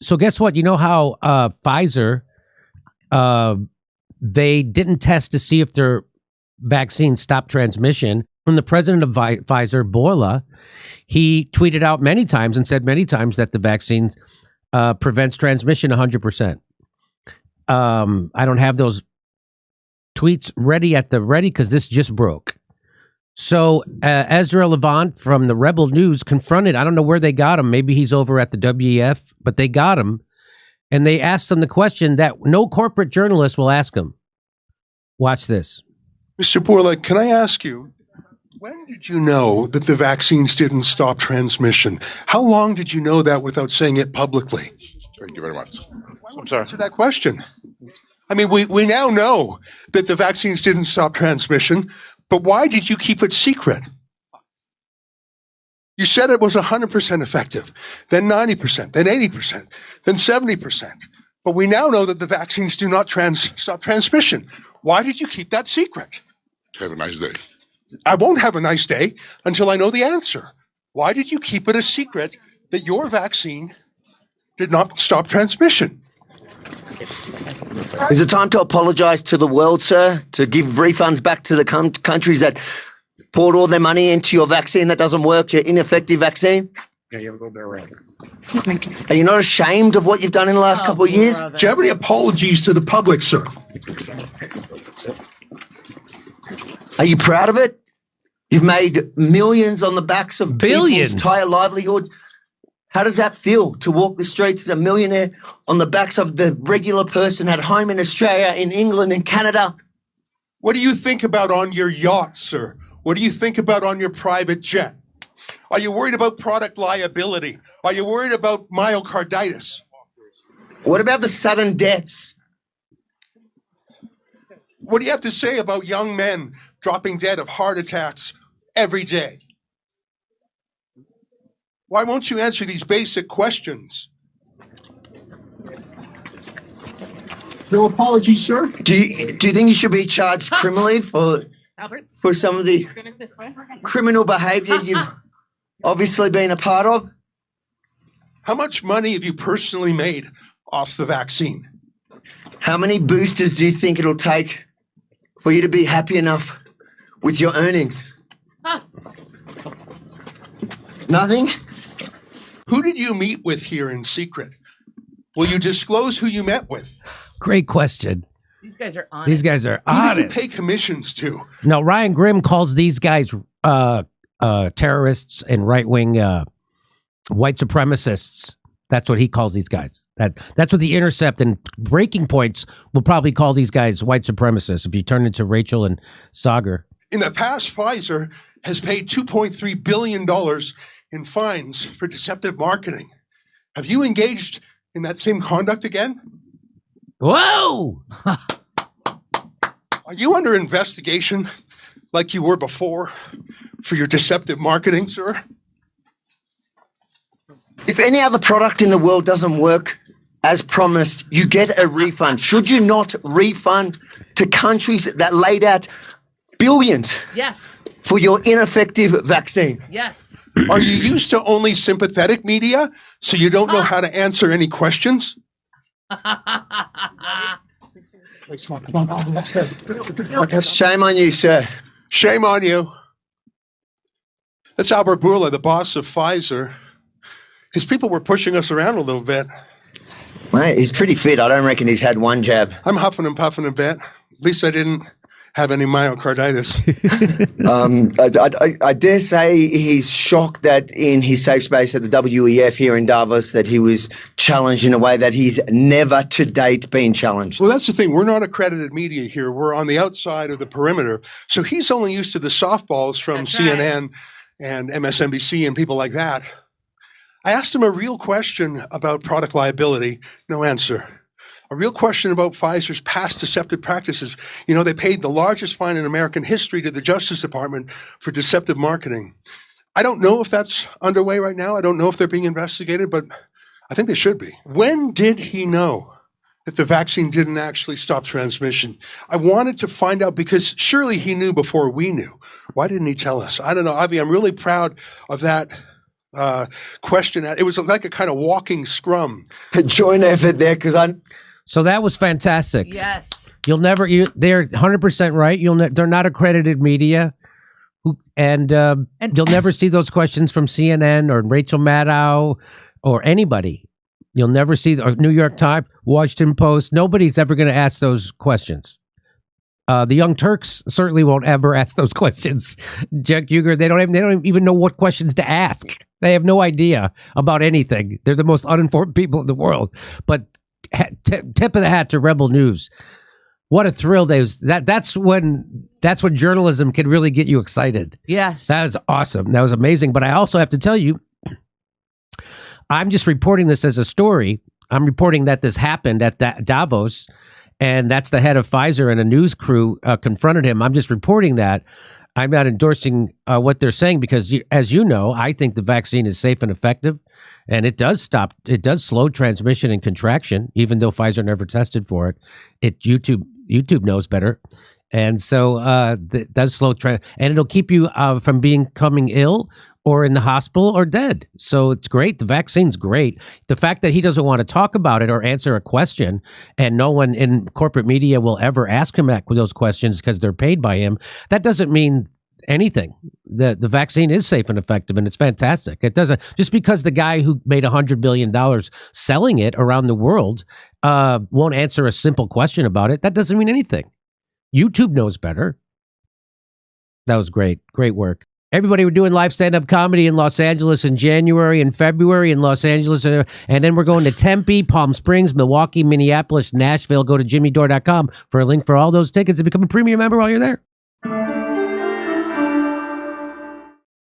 So guess what? You know how Pfizer, they didn't test to see if their vaccine stopped transmission. When the president of Pfizer, Bourla, he tweeted out many times and said many times that the vaccine prevents transmission 100%. I don't have those tweets ready because this just broke. So Ezra Levant from the Rebel News confronted, I don't know where they got him. Maybe he's over at the WEF, but they got him. And they asked him the question that no corporate journalist will ask him. Watch this. Mr. Bourla, can I ask you, when did you know that the vaccines didn't stop transmission? How long did you know that without saying it publicly? Thank you very much. I'm sorry. Answer that question. I mean, we now know that the vaccines didn't stop transmission, but why did you keep it secret? You said it was 100% effective, then 90%, then 80%, then 70%. But we now know that the vaccines do not stop transmission. Why did you keep that secret? Have a nice day. I won't have a nice day until I know the answer. Why did you keep it a secret that your vaccine did not stop transmission? Is it time to apologise to the world, sir? To give refunds back to the countries that poured all their money into your vaccine that doesn't work, your ineffective vaccine? Yeah, you have a little bit around. Are you not ashamed of what you've done in the last couple of years? Do you have any apologies to the public, sir? Are you proud of it? You've made millions on the backs of Billions. people's entire livelihoods. How does that feel to walk the streets as a millionaire on the backs of the regular person at home in Australia, in England, in Canada? What do you think about on your yacht, sir? What do you think about on your private jet? Are you worried about product liability? Are you worried about myocarditis? What about the sudden deaths? What do you have to say about young men dropping dead of heart attacks every day? Why won't you answer these basic questions? No apologies, sir. Do you think you should be charged criminally for some of the criminal behaviour you've obviously been a part of? How much money have you personally made off the vaccine? How many boosters do you think it'll take for you to be happy enough with your earnings? Nothing? Who did you meet with here in secret? Will you disclose who you met with? Great question. These guys are honest. These guys are Who did you honest. pay commissions to? No, Ryan Grimm calls these guys terrorists and right-wing white supremacists. That's what he calls these guys. That's what The Intercept and Breaking Points will probably call these guys, white supremacists, if you turn into Rachel and Sagar. In the past, Pfizer has paid $2.3 billion in fines for deceptive marketing. Have you engaged in that same conduct again? Whoa! Are you under investigation like you were before for your deceptive marketing, sir? If any other product in the world doesn't work as promised, you get a refund. Should you not refund to countries that laid out billions Yes. for your ineffective vaccine? Yes. Are you used to only sympathetic media, so you don't know how to answer any questions? Shame on you, sir. Shame on you. That's Albert Bourla, the boss of Pfizer. His people were pushing us around a little bit. Mate, he's pretty fit. I don't reckon he's had one jab. I'm huffing and puffing a bit. At least I didn't have any myocarditis. I dare say he's shocked that in his safe space at the WEF here in Davos that he was challenged in a way that he's never to date been challenged. Well, that's the thing. We're not accredited media here. We're on the outside of the perimeter. So he's only used to the softballs from That's CNN and MSNBC and people like that. I asked him a real question about product liability. No answer. A real question about Pfizer's past deceptive practices. You know, they paid the largest fine in American history to the Justice Department for deceptive marketing. I don't know if that's underway right now. I don't know if they're being investigated, but I think they should be. When did he know that the vaccine didn't actually stop transmission? I wanted to find out because surely he knew before we knew. Why didn't he tell us? I don't know. Avi, I'm really proud of that question. It was like a kind of walking scrum. A joint effort there, because So that was fantastic. Yes. They're 100% right. They're not accredited media. And you'll never see those questions from CNN or Rachel Maddow or anybody. You'll never see the New York Times, Washington Post. Nobody's ever going to ask those questions. The Young Turks certainly won't ever ask those questions. Jack Uger, they don't even know what questions to ask. They have no idea about anything. They're the most uninformed people in the world. But tip of the hat to Rebel News. What a thrill! That's when journalism can really get you excited. Yes, that was awesome. That was amazing. But I also have to tell you, I'm just reporting this as a story. I'm reporting that this happened at Davos, and that's the head of Pfizer and a news crew confronted him. I'm just reporting that. I'm not endorsing what they're saying because, as you know, I think the vaccine is safe and effective, and it does slow transmission and contraction, even though Pfizer never tested for it. YouTube knows better. And so that does slow and it'll keep you from becoming ill or in the hospital or dead. So it's great. The vaccine's great. The fact that he doesn't want to talk about it or answer a question, and no one in corporate media will ever ask him those questions because they're paid by him, that doesn't mean anything. The vaccine is safe and effective, and it's fantastic. It doesn't, just because the guy who made $100 billion selling it around the world won't answer a simple question about it, that doesn't mean anything. YouTube knows better. That was great. Great work. Everybody, we're doing live stand-up comedy in Los Angeles in January and February in Los Angeles. And then we're going to Tempe, Palm Springs, Milwaukee, Minneapolis, Nashville. Go to jimmydore.com for a link for all those tickets and become a premium member while you're there.